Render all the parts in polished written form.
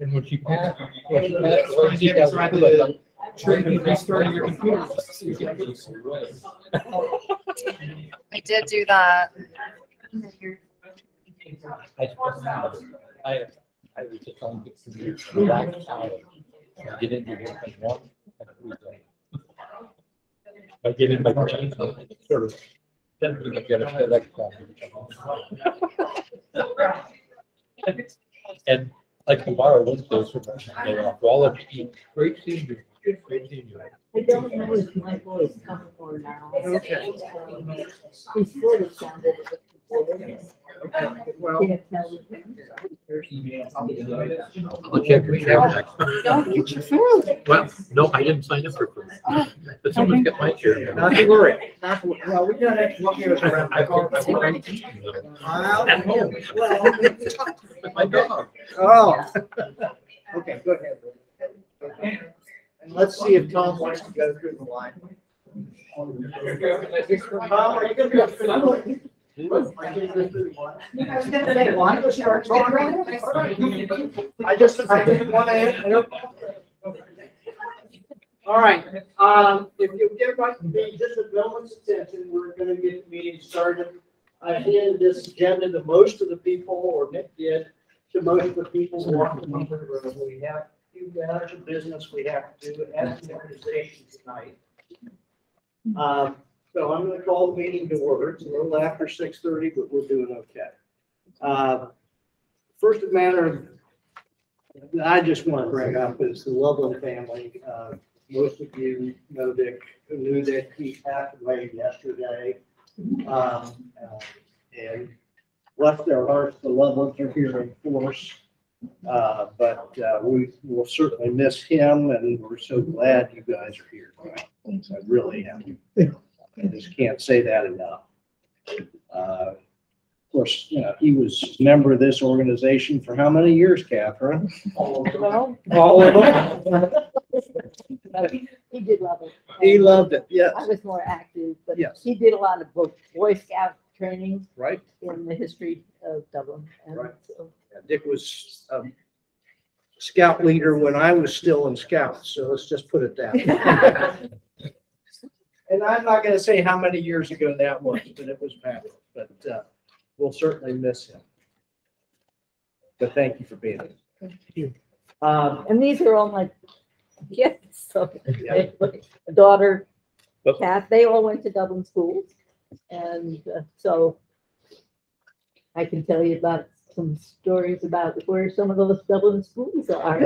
And when she passed, restarting your computer. I did do that. I was just trying to get some back out. Get into here and one. I get in my jeans, sort of. Then we get a FedEx package. And like tomorrow, Wednesdays for my day off. All of you, great seeing you. Great seeing you. I don't know if Michael is coming or now. Okay. He sort of sounded. Well, Look at your chair. Don't get your food. Well, no, I didn't sign up for food. But someone's got my chair. not to worry. Not to worry. Well, we got it. Look here. At home. With my dog. Oh. Okay, go ahead. And let's see if Tom wants to go through the line. Tom, are you going to go? I didn't want to. All right. If you give the disability's attention, we're going to get the meeting started. I handed this agenda to most of the people, or Nick did, to most of the people who want to come to the room. We have a few matters of business we have to do as an organization tonight. So I'm going to call the meeting to order. It's a little after 6:30, but we're doing okay. First matter that I just want to bring up is the Loveland family. Most of you know Dick, knew that he passed away yesterday, and left their hearts. The Lovelands are here in force, but we will certainly miss him, and we're so glad you guys are here tonight. I really am. I just can't say that enough. Of course, you know, he was a member of this organization for how many years, Catherine? All All of them? He did love it. He loved it, yes. I was more active, but Yes. he did a lot of both Boy Scout training Right? in the history of Dublin. And Right. so Dick was a scout leader when I was still in scouts, so let's just put it that way. And I'm not going to say how many years ago that was, but it was back. But we'll certainly miss him. But thank you for being here. And these are all my kids. So Yeah. a daughter, Kath, they all went to Dublin schools. And so I can tell you about some stories about where some of those Dublin schools are.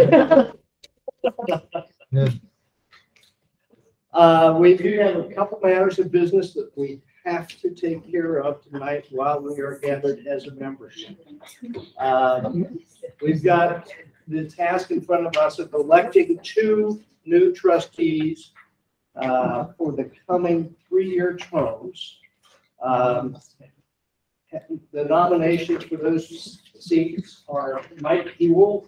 We do have a couple matters of business that we have to take care of tonight while we are gathered as a membership. We've got the task in front of us of electing 2 new trustees for the coming 3-year terms. The nominations for those seats are Mike Hewell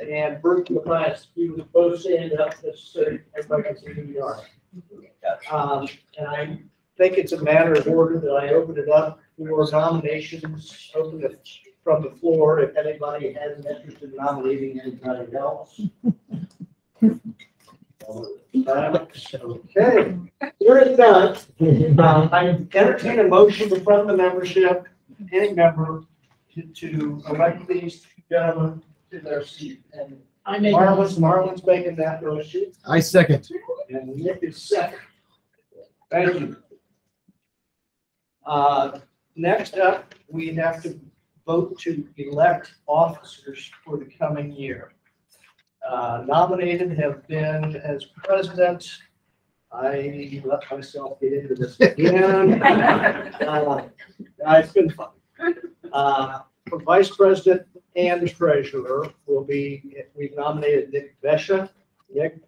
and Bert Mathias. You would both stand up so everybody can see who you are. And I think it's a matter of order that I open it up for nominations, open it from the floor if anybody has an interest in nominating anybody else. Okay, here it's done. I entertain a motion from the membership, any member, to elect these gentlemen to their seat. And Marlon's making that motion, I second. and Nick is second. Thank you. Next up, we have to vote to elect officers for the coming year. Nominated have been as president. I let myself get into this again. It's been fun. For vice president and treasurer we've nominated Nick Vesha. Nick.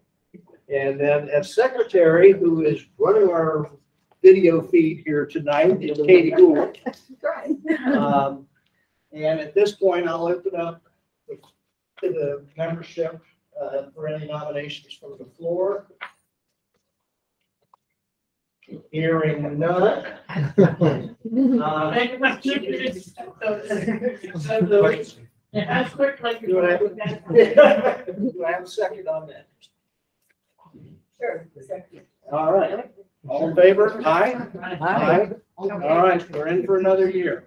And then as secretary, who is running our video feed here tonight, is Katie Gould. And at this point, I'll open up to the membership for any nominations from the floor. Hearing none. As quickly. Do I have a second on that? Sure. All right. All in favor? Aye. Aye. All right, we're in for another year.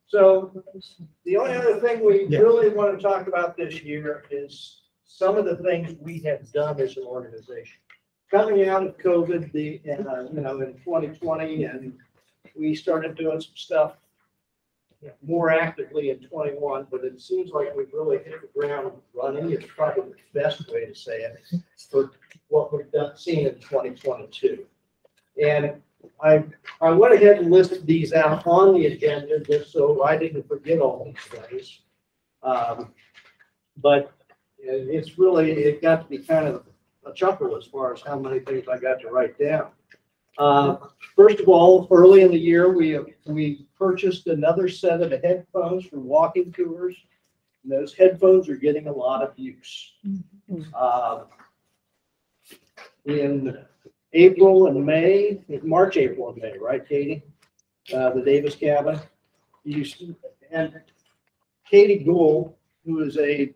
So the only other thing we really want to talk about this year is some of the things we have done as an organization. Coming out of COVID, in 2020, and we started doing some stuff more actively in 21, but it seems like we've really hit the ground running. It's probably the best way to say it for what we've seen in 2022. And I went ahead and listed these out on the agenda just so I didn't forget all these things. But it got to be kind of a chuckle as far as how many things I got to write down. First of all, early in the year, we purchased another set of headphones for walking tours. And those headphones are getting a lot of use. In April and May, March, April, and May, right, Katie? The Davis cabin. And Katie Gould, who is a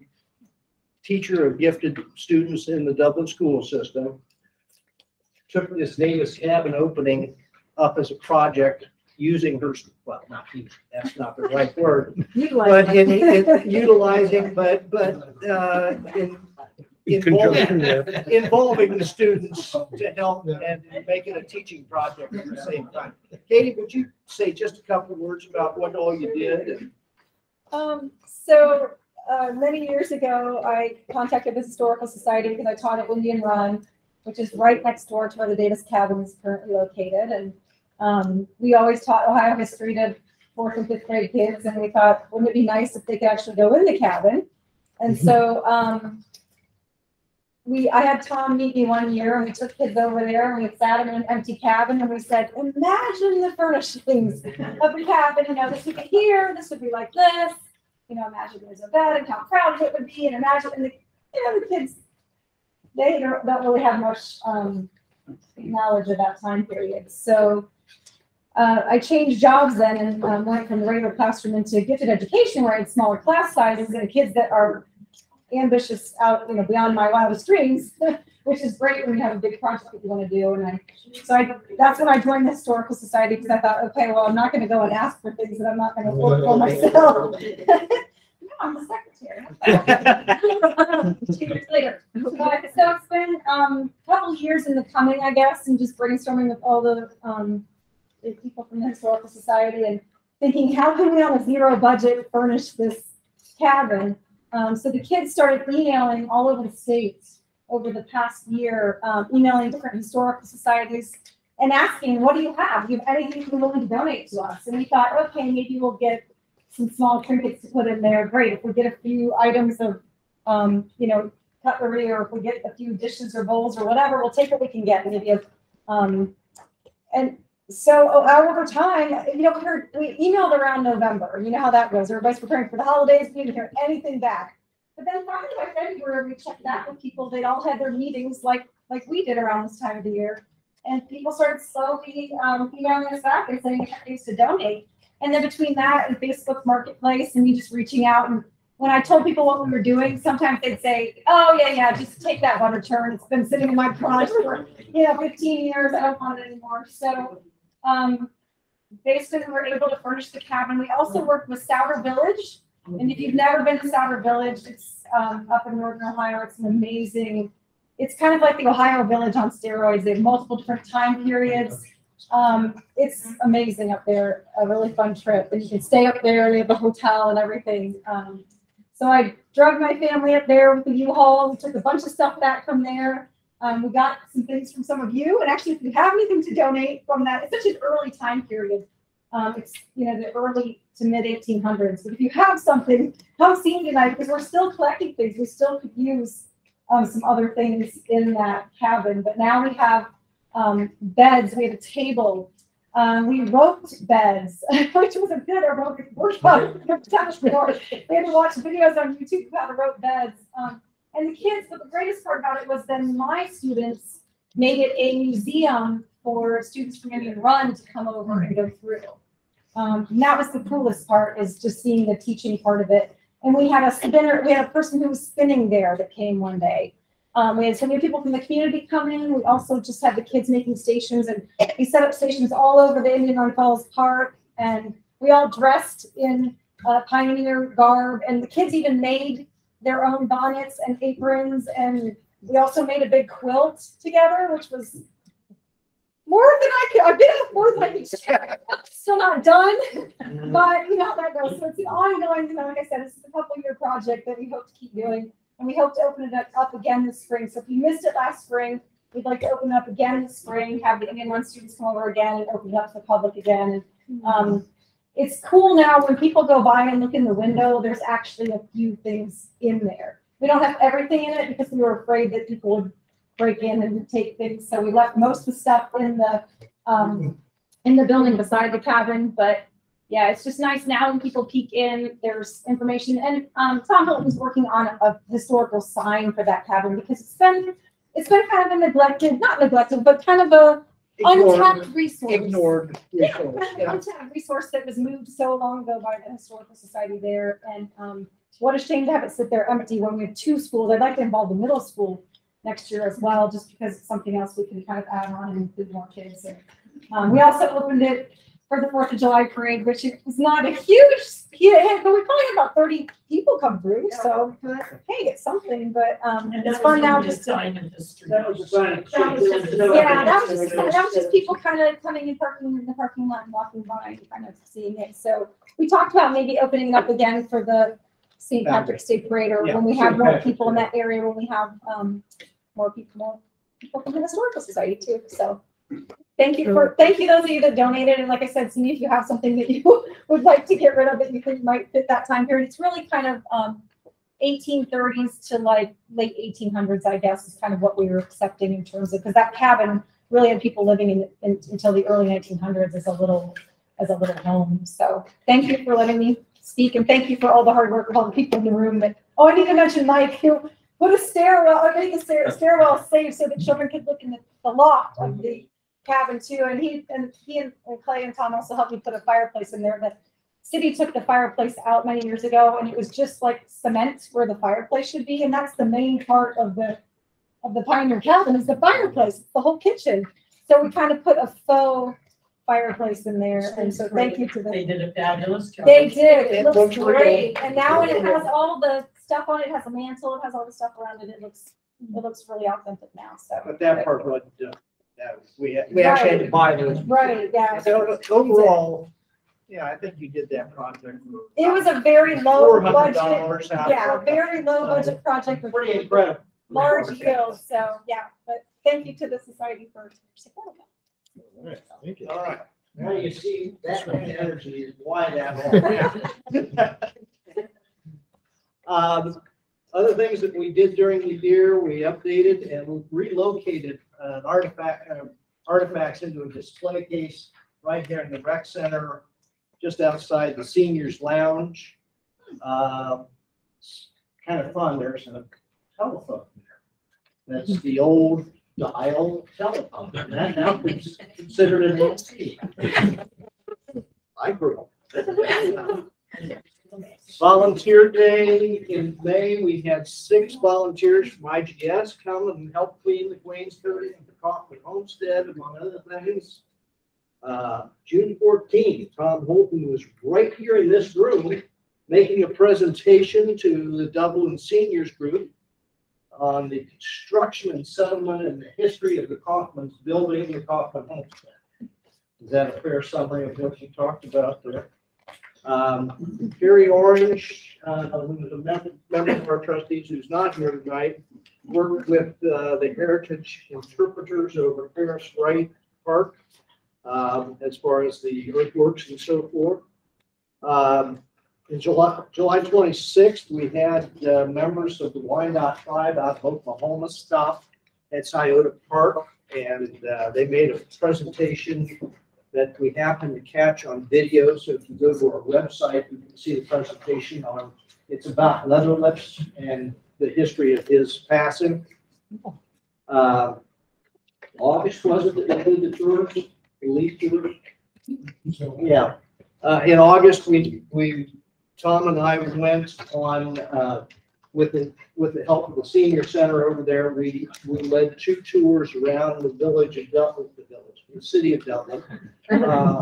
teacher of gifted students in the Dublin school system, took this Davis cabin opening up as a project using her, well, not using, that's not the right word, but involving the students to help and make it a teaching project at the same time. Katie, would you say just a couple of words about what all you did? Many years ago, I contacted the Historical Society because I taught at Indian Run, which is right next door to where the Davis cabin is currently located. And we always taught Ohio history to 4th and 5th grade kids, and we thought, wouldn't it be nice if they could actually go in the cabin? And so I had Tom meet me one year, and we took kids over there, and we sat in an empty cabin, and we said, imagine the furnishings of the cabin. This would be here, this would be like this. Imagine there's a bed and how crowded it would be, and imagine, and the kids, they don't really have much knowledge of that time period. So I changed jobs then and went from the regular classroom into gifted education, where I had smaller class sizes and kids that are ambitious out, beyond my wildest dreams, which is great when you have a big project that you want to do. And that's when I joined the Historical Society, because I thought, okay, well, I'm not going to go and ask for things that I'm not going to work for myself. No, I'm the secretary. 2 years later. So it's been a couple of years in the coming, I guess, and just brainstorming with all the people from the Historical Society and thinking, how can we on a zero budget furnish this cabin? So the kids started emailing all over the state over the past year, emailing different historical societies and asking, what do you have? Do you have anything you're willing to donate to us? And we thought, okay, maybe we'll get some small trinkets to put in there. Great. If we get a few items of, cutlery, or if we get a few dishes or bowls or whatever, we'll take what we can get and give you. And so over time, we emailed around November. You know how that goes. Everybody's preparing for the holidays. We didn't hear anything back. But then finally by February, we checked back with people. They'd all had their meetings like we did around this time of the year. And people started slowly emailing us back and saying things to donate. And then between that and Facebook Marketplace and me just reaching out, and when I told people what we were doing, sometimes they'd say, oh, yeah, just take that one return. It's been sitting in my garage for 15 years. I don't want it anymore. So basically, we were able to furnish the cabin. We also worked with Souter Village. And if you've never been to Souter Village, it's up in Northern Ohio. It's an amazing, it's kind of like the Ohio Village on steroids. They have multiple different time periods. It's amazing up there, a really fun trip. And you can stay up there, they have a hotel and everything. So I drug my family up there with the U-Haul. We took a bunch of stuff back from there. We got some things from some of you. And actually, if you have anything to donate from that, it's such an early time period. It's, the early to mid 1800s. But if you have something, come see me tonight, because we're still collecting things. We still could use some other things in that cabin. But now we have beds. We have a table. We roped beds, which was a good aerobic workout. We had to watch videos on YouTube about how to rope beds. And the kids, but the greatest part about it was then my students made it a museum for students from Indian Run to come over and go through. And that was the coolest part, is just seeing the teaching part of it. And we had a person who was spinning there that came one day. We had so many people from the community come in. We also just had the kids making stations, and we set up stations all over the Indian Run Falls Park, and we all dressed in pioneer garb, and the kids even made their own bonnets and aprons, and we also made a big quilt together, which was a bit more than I could share. Still not done, but you know how that goes. So it's an ongoing, like I said, this is a couple-year project that we hope to keep doing, and we hope to open it up again this spring. So if you missed it last spring, we'd like to open it up again this spring, have the Indian Run students come over again and open it up to the public again. And it's cool now when people go by and look in the window, there's actually a few things in there. We don't have everything in it because we were afraid that people would break in and take things. So we left most of the stuff in the building beside the cabin. But yeah, it's just nice now when people peek in, there's information. And Tom Hilton's working on a historical sign for that cabin, because it's been kind of a neglected, not neglected, but kind of a untapped resource. Ignored resource. Yeah, untapped resource that was moved so long ago by the Historical Society there. And what a shame to have it sit there empty when we have two schools. I'd like to involve the middle school next year as well, just because it's something else we can kind of add on and include more kids. And, we also opened it for the 4th of July parade, which was not a huge hit, but we probably had about 30 people come through. So hey, it's something, but it's fun now just to. That was a sign. Yeah, that was just people kind of coming and parking in the parking lot and walking by and kind of seeing it. So we talked about maybe opening up again for the St. Patrick's Day parade, or when we have more people in that area, when we have more people from the Historical Society too. So thank you those of you that donated. And like I said, see if you have something that you would like to get rid of that you think might fit that time period. It's really kind of 1830s to like late 1800s, I guess, is kind of what we were accepting in terms of, because that cabin really had people living in until the early 1900s as a little home. So thank you for letting me speak, and thank you for all the hard work of all the people in the room. I need to mention Mike, who put a stairwell, made the stairwell safe so that children could look in the loft of the cabin too. And he and Clay and Tom also helped me put a fireplace in there. The city took the fireplace out many years ago, and it was just like cement where the fireplace should be. And that's the main part of the Pioneer cabin, is the fireplace, the whole kitchen. So we kind of put a faux fireplace in there, and so thank you to them. They did a fabulous job. They did. It looks great. And now it has all the stuff on it. It has a mantle. It has all the stuff around it. It looks really authentic now. So. But that part wasn't done. We actually had to buy those. Right. Yeah. So overall, yeah, I think you did that project. It was a very low budget. $400. Yeah, very low budget project with Pretty incredible. large bills. So yeah, but thank you to the society for supporting that. All right, thank you. All right. Now you see that kind of energy is why that. Other things that we did during the year, we updated and relocated artifacts into a display case right here in the rec center, just outside the seniors lounge. It's kind of fun. There's a telephone there. That's the old dial telephone. That now is considered an antique. I grew up. Volunteer Day in May, we had 6 volunteers from IGS come and help clean the wainscoting at the Kaufman Homestead, among other things. June 14th, Tom Holton was right here in this room making a presentation to the Dublin Seniors Group on the construction and settlement and the history of the Kaufman's building, the Kaufman Homestead. Is that a fair summary of what you talked about there? Gary Orange, who's a member of our trustees who's not here tonight, worked with the heritage interpreters over Paris Wright Park as far as the earthworks and so forth. In July 26th, we had members of the Wyandotte tribe out of Oklahoma stop at Scioto Park, and they made a presentation that we happen to catch on video. So if you go to our website, you can see the presentation on. It's about Leatherlips and the history of his passing. August wasn't it that did the tours, the lead tours? Yeah. In August, Tom and I went on, with the help of the senior center over there, we led 2 tours around the village of Dublin, the city of Dublin,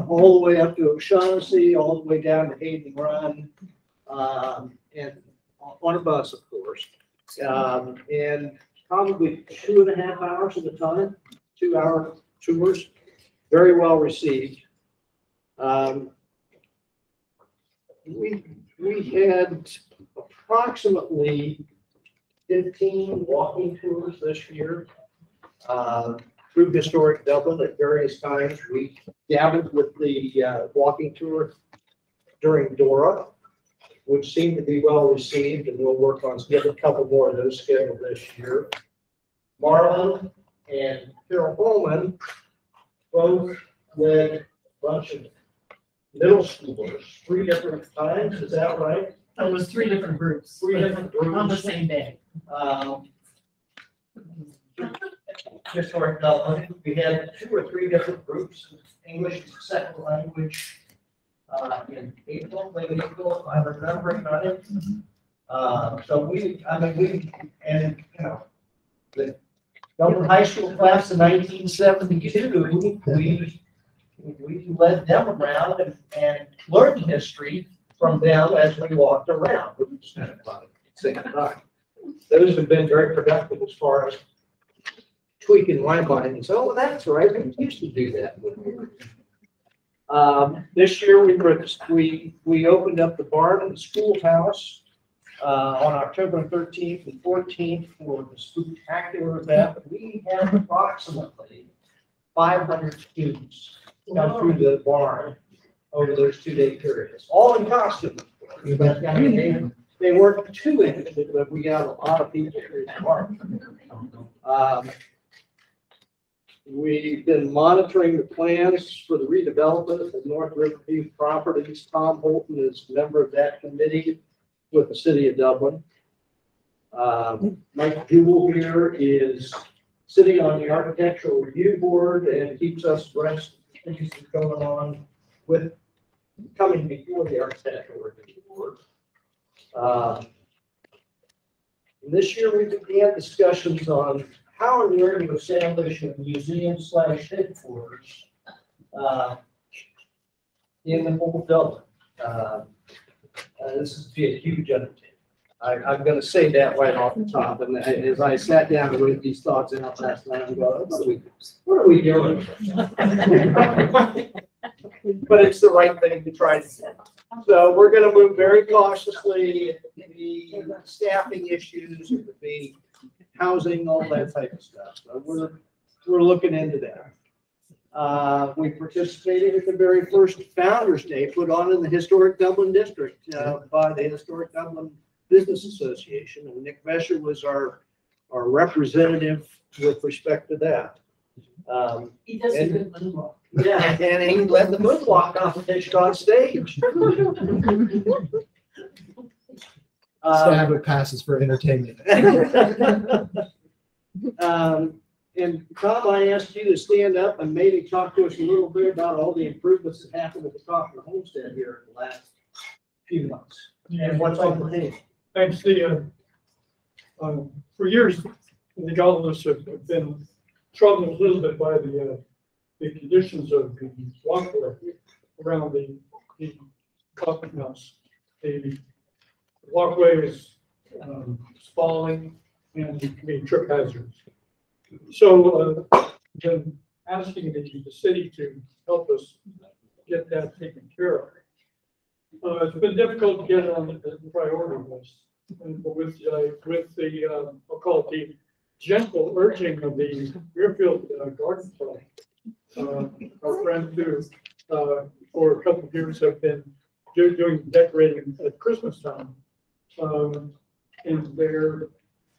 all the way up to O'Shaughnessy, all the way down to Hayden Run, and on a bus, of course. And probably 2.5 hours at a time, 2-hour tours, very well received. We had approximately 15 walking tours this year through historic Dublin at various times. We dabbled with the walking tour during Dora, which seemed to be well received, and we'll work on getting a couple more of those scheduled this year. Marlon and Carol Holman both led a bunch of middle schoolers 3 different times. Is that right? It was 3 different groups. 3 different groups On the same day. Historic Dublin. We had 2 or 3 different groups. English as a second language in April, late April, if I'm remembering right. So and you know, the Dublin High School class in 1972, we led them around and learned history from them as we walked around. Which kind of fun at the same time. Those have been very productive as far as tweaking my mind and say, oh, that's right, we used to do that. This year we opened up the barn in the schoolhouse on October 13th and 14th for the spectacular event. We had approximately 500 students come through the barn over those 2-day periods, all in costume. They weren't too interested, but we got a lot of people through the barn. We've been monitoring the plans for the redevelopment of the North Riverview properties. Tom Holton is a member of that committee with the city of Dublin. Mike Jewell here is sitting on the architectural review board and keeps us abreast of things that are going on with coming before the architectural review board. This year we began discussions on how and where to establish a museum/headquarters in the whole Dublin. This is be a huge undertaking. I'm going to say that right off the top. And as I sat down and wrote these thoughts out last night, I'm going, what are we doing? But it's the right thing to try to do. So we're going to move very cautiously. The staffing issues, it could be housing, all that type of stuff. So we're looking into that. We participated at the very first Founders Day put on in the historic Dublin district by the Historic Dublin Business Association, and Nick Vesher was our representative with respect to that. He does a good moonwalk. Yeah, and he led the moonwalk competition on stage. Stab it passes for entertainment. And Tom, I asked you to stand up and maybe talk to us a little bit about all the improvements that happened at the top of the homestead here in the last few months. And what's on the table? Thanks. For years, the governors have been troubled a little bit by the conditions of the walkway around the coffee house. The walkway is falling and it can be trip hazards. So been asking the city to help us get that taken care of. It's been difficult to get it on the priority list. And with the, I'll call it the gentle urging of the Deerfield Garden Club, our friends who for a couple of years have been doing decorating at Christmas time, and they're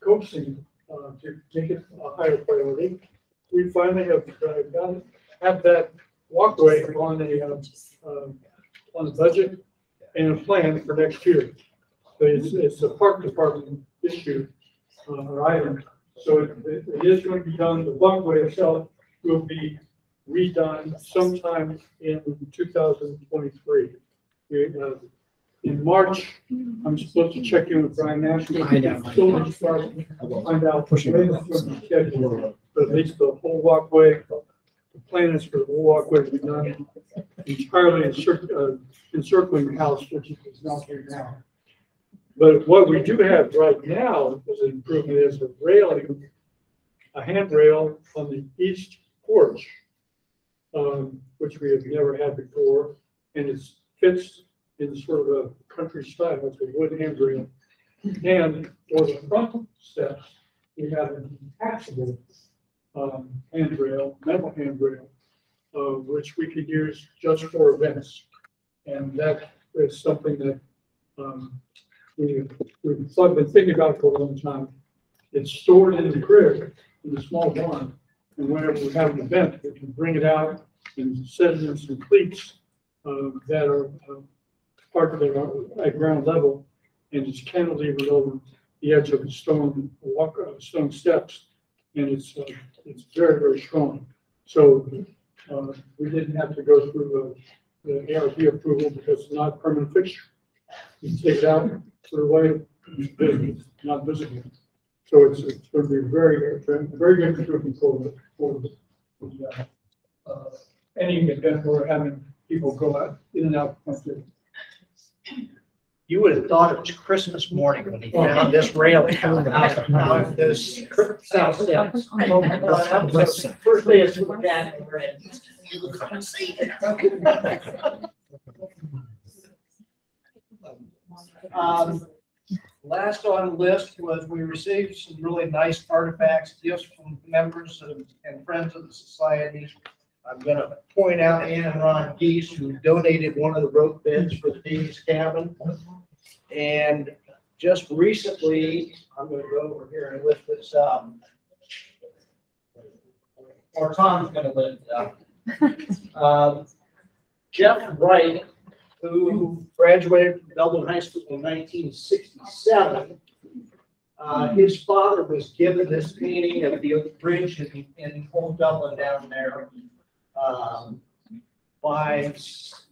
coaxing to make it a higher priority. We finally have that walkway on a budget and a plan for next year. So it's a park department issue or item. So it is going to be done. The walkway itself will be redone sometime in 2023. In March, I'm supposed to check in with Brian Nash. I know. Still need to start to find out when it's going to be scheduled, but at least the whole walkway, the plan is for the whole walkway to be done entirely encircling the house, which is not here now. But what we do have right now as an improvement is a railing, a handrail on the east porch, which we have never had before, and it fits in sort of a country style. It's a wood handrail. And for the front steps, we have an detachable handrail, metal handrail, which we could use just for events. And that is something that we've been thinking about for a long time. It's stored in the crib, in the small barn, and whenever we have an event, we can bring it out and set it in some cleats that are part of it at ground level, and it's cantilevered over the edge of the stone steps, and it's very, very strong. So we didn't have to go through the ARB approval because it's not a permanent fixture. You can take it out, put it away, it's not visible. So it's going to be very good improvement for any event we're having people go out in and out. You would have thought it was Christmas morning when he found this railing out of those south steps. First day of school, Dad, we're in. Last on the list was we received some really nice artifacts, gifts from members and friends of the society. I'm going to point out Ann and Ron Geese, who donated one of the rope beds for the Davies cabin. And just recently, I'm going to go over here and lift this up. Or Tom's going to lift it up. Jeff Wright, who graduated from Dublin High School in 1967. His father was given this painting of the bridge in Old Dublin down there by,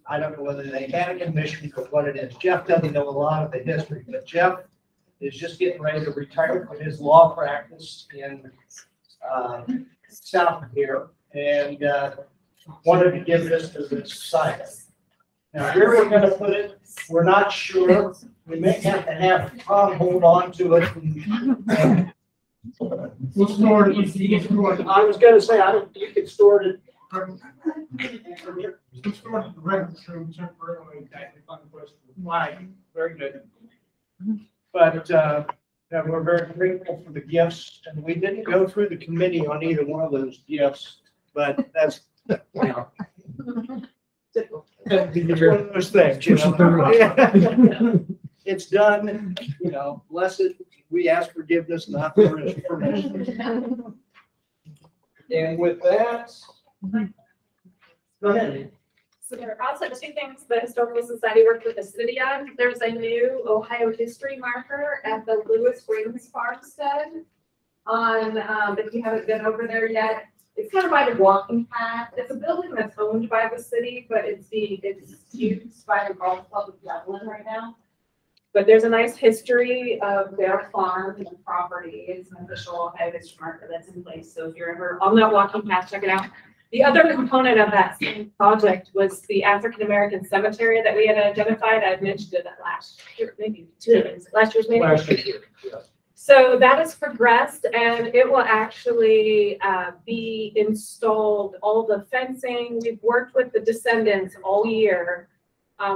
I don't know whether they had a commission or what it is. Jeff doesn't know a lot of the history, but Jeff is just getting ready to retire from his law practice in south of here, and wanted to give this to the society. Now, where we're going to put it, we're not sure. We may have to have Tom hold on to it. We'll store it. You can store it. I was going to say, you can store it. We'll store it in the records room temporarily. Right, very good. But we're very grateful for the gifts, and we didn't go through the committee on either one of those gifts, but that's, you know. It's one of those things, you know. It's done, you know, blessed. We ask forgiveness, not permission. And with that, go ahead. So there are also two things the Historical Society worked with the city on. There's a new Ohio history marker at the Lewis Springs Farmstead on, if you haven't been over there yet. It's kind of by the walking path. It's a building that's owned by the city, but it's used by the Golf Club of Dublin right now. But there's a nice history of their farm and the property. It's an official Ohio history marker that's in place. So if you're ever on that walking path, check it out. The other component of that same project was the African-American cemetery that we had identified. I mentioned it last year, maybe last year's meeting. Yeah. So that has progressed, and it will actually be installed, all the fencing. We've worked with the descendants all year.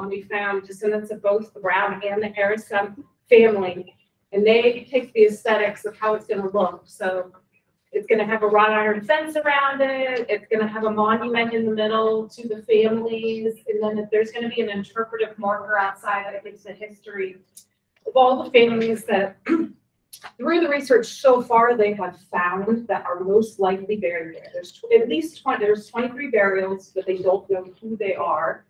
We found descendants of both the Brown and the Harrison family, and they picked the aesthetics of how it's going to look. So it's going to have a wrought iron fence around it. It's going to have a monument in the middle to the families, and then there's going to be an interpretive marker outside that gives the history of all the families that through the research so far they have found that are most likely buried there. There's at least 23 burials, but they don't know who they are,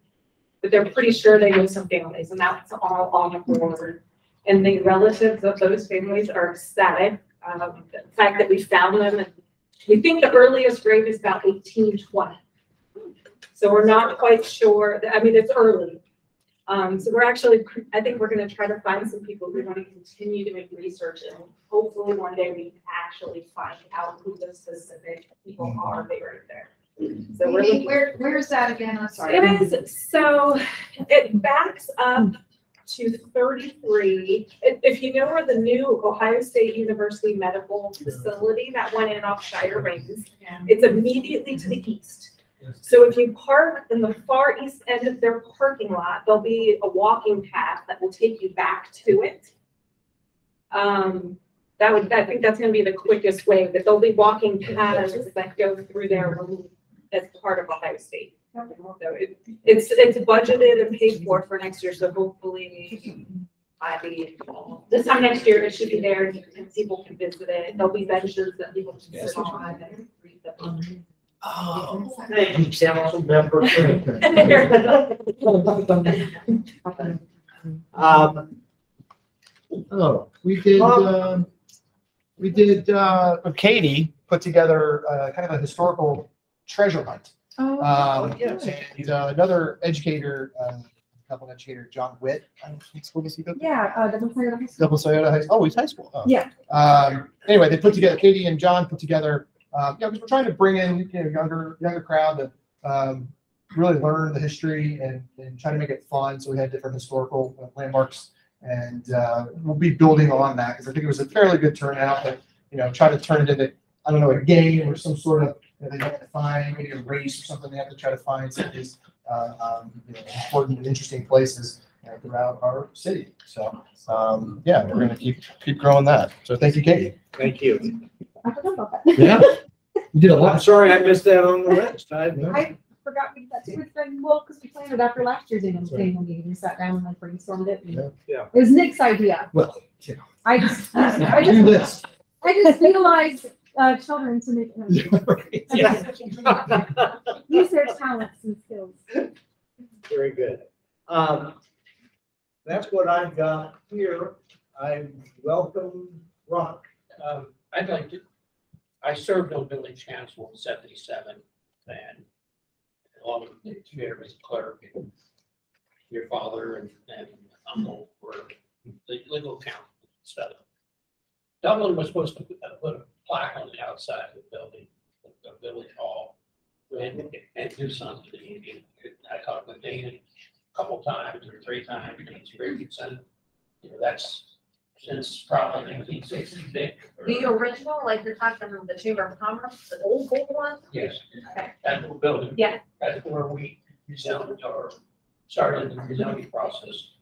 but they're pretty sure they know some families, and that's all on board. And the relatives of those families are ecstatic. The fact that we found them and We think the earliest grade is about 1820. So we're not quite sure. I mean, it's early. So we're actually, I think we're going to try to find some people who want to continue to make research, and hopefully one day we can actually find out who the specific people are buried there. So we're looking. Where is that again? I'm sorry. It is, so it backs up to 33. If you know where the new Ohio State University medical facility that went in off Shire Rings, it's immediately to the east. So if you park in the far east end of their parking lot, there'll be a walking path that will take you back to it. I think that's going to be the quickest way, that there'll be walking paths that go through there as part of Ohio State. So it's budgeted and paid for next year. So hopefully by this time next year, it should be there and people can visit it. There'll be benches that people can sit on and read them. Oh, thank you, council member. Katie put together kind of a historical treasure hunt. Yes. And another educator, couple educator, John Witt. What school does he go to? Yeah, Double Sayota High School. Double Sayota High School. Oh, he's high school. Oh. Yeah. Anyway, they put together, Katie and John put together, because we're trying to bring in, younger crowd to really learn the history and try to make it fun. So we had different historical landmarks, and we'll be building on that because I think it was a fairly good turnout. But try to turn it into, I don't know, a game or some sort of, they have to find maybe a race or something. They have to try to find some of these important and interesting places throughout our city. So we're going to keep growing that. So thank you, Katie. Thank you. I forgot about that. Yeah, you did a I'm lot. sorry I missed that on the list. I forgot we did that too. It's been, well, because we planned it after last year's annual meeting. We sat down and like brainstormed it. And Yeah. It was Nick's idea. Well, I just do this. utilized children to make use their talents and skills. Very good. That's what I've got here. I welcome Ron. I'd like to, I served on village council in '77, and along with the chairman, clerk, and your father and uncle were the legal counsel and stuff. Dublin was supposed to put a plaque on the outside of the building, the village hall, and do something. I talked with Dana a couple times or 3 times, and he's very concerned. That's since probably 1966. The original, like you're talking about the Chamber of Commerce, the old one? Yes, Okay. that little building. Yeah. That's where we rezoned or started the rezoning process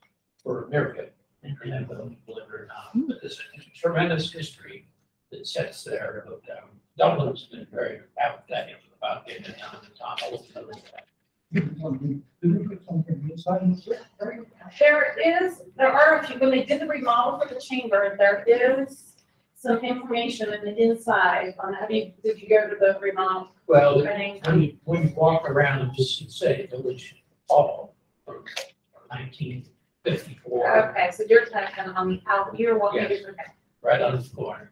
for America. And believe it or not, but there's a tremendous history that sits there. But Dublin's been very apathetic about getting it down to Tom. There are a few, when they did the remodel for the chamber, there is some information in the inside on how did you go to the remodel? Well, training? we walk around and just say Village Hall from 1954, Okay, so you're talking on the out, you're walking, Yes. okay. right on the corner.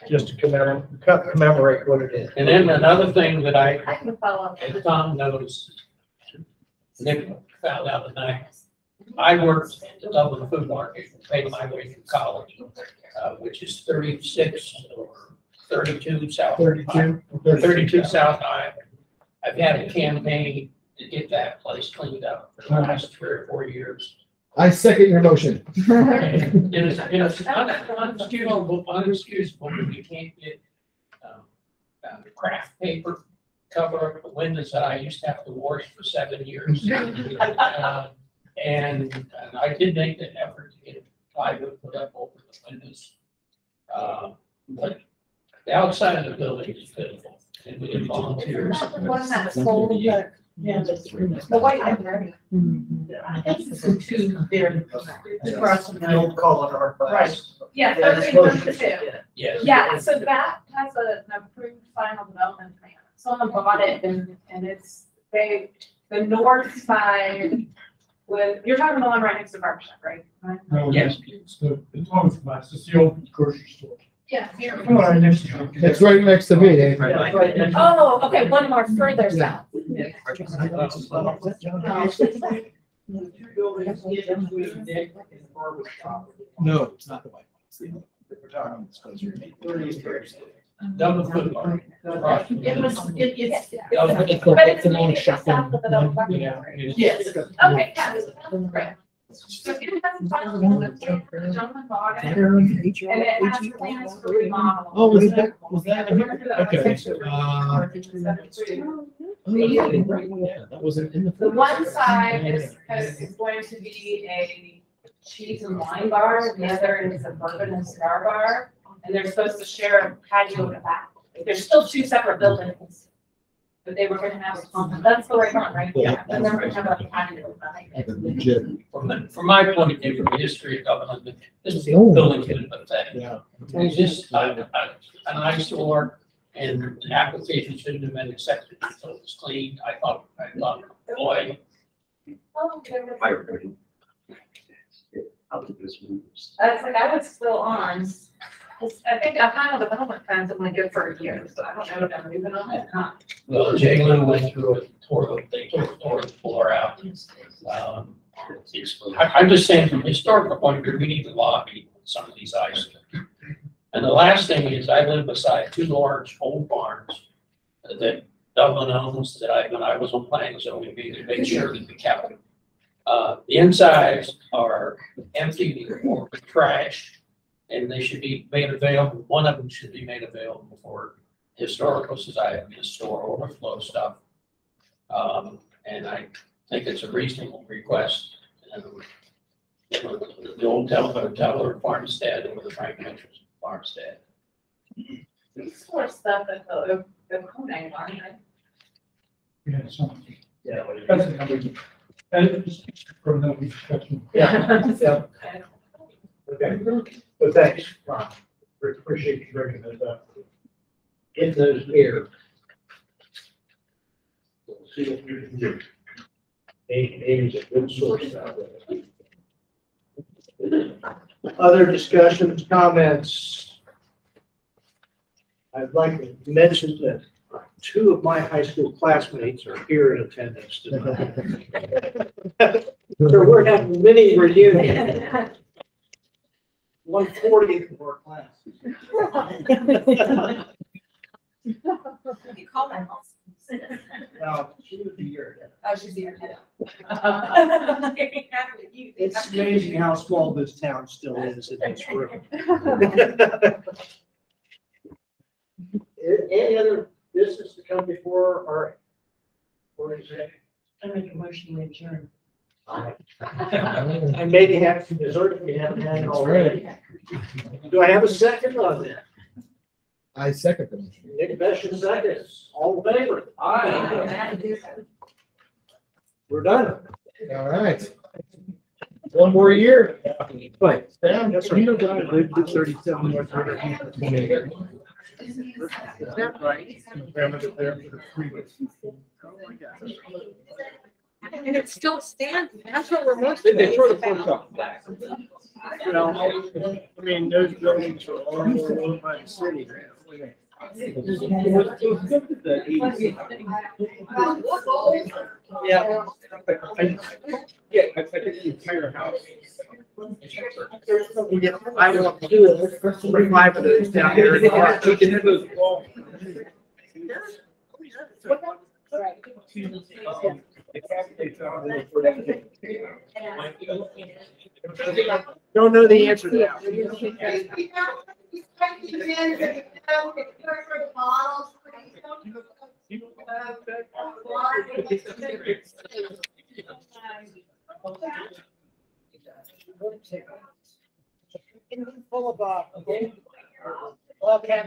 Just to commemorate what it is. And then another thing that I can follow up. and Tom knows, Nick found out tonight, I worked at the Dublin Food Market, paid my way through college, which is 36 or 32 South. 32 South High. I've had a campaign to get that place cleaned up for the last 3 or 4 years. I second your motion. And it's unexcusable, but we can't get craft paper cover up the windows that I used to have to wash for 7 years. And I did make an effort to get plywood put up over the windows. But the outside of the building is pitiful, and we did volunteers. Not the one that sold the, the white library. Don't call it our class. Yeah, Yeah, thirteen it's to two. Yes. Yeah, so that has an approved final development plan. Someone bought it and it's the north side with, you're talking the one right next to Barbershop, right? No, Yes. it's the Thomas class, it's the old grocery store. Yeah. Come on, next time. It's right next to me, eh? Yeah, right next to- Oh, okay, one more further south. The two buildings in between Nick and the barber shop. No, it's not the white one. Double foot bar. Right. It was, it's. It's an old shotgun. Yeah. Yes. Okay, yeah, great. So it has a gentleman bought it, and it has plans for remodel. Oh, was that in here? Okay. Yeah, that wasn't in the. The one side is going to be a cheese and wine bar, the other is a bourbon and cigar bar, and they're supposed to share a patio in the back. There's still two separate buildings, but they were gonna have, that's the right one, right? Yeah. And then we're gonna have a patio in the back. Legit. From my point of view, from the history of government, this building's been pathetic. Yeah. It's just an eyesore, and the application shouldn't have been accepted until it was cleaned. I thought, boy, That's like, I was still on, I think I found the development plans only good for a year, so I don't know if I'm moving on it or not. well, Jay Lou went through it, they tore the floor out. I'm just saying, from a historical point of view, we need to lobby some of these items. And the last thing is, I live beside two large old barns that Dublin owns, that when I was on planning zoning, we made sure that we kept them. The insides are empty or trash, and they should be made available. One of them should be made available for historical society to store overflow stuff. And I think it's a reasonable request. The old telephone tower farmstead over the Frank Mitchell's farmstead. These sort of stuff at the Conan, aren't they? Yeah, something. Yeah. That's a number. And just from that discussion. Yeah. Okay, well, thanks, Ron. Appreciate you bringing those up. Get those here. We'll see what we can do. Amy's a good source out there. Other discussions, comments? I'd like to mention that two of my high school classmates are here in attendance tonight. So we're having a mini reunion. 1/40 of our class. You call my mom. Now, she would be here. Oh, she's here. It's amazing how small this town still is in this room. Any other business to come before our organization? I make a motion to adjourn. And maybe have some dessert if we haven't had it already. Do I have a second on that? I second them. Nick Besham seconds. All in favor? Aye. We're done. All right. One more year. But, That's you know that I lived to 37 North River. Is that right? Grandmother there for the 3 weeks. And it still stands, that's what we're most. They throw the front up. Well, I mean, those buildings are all over by the city. It was good with the 80s. Yeah. Yeah, I think the entire house. I want to do it. 45 of those down here in the park. You can have those walls. Don't know the answer to that. Full of, okay. Okay.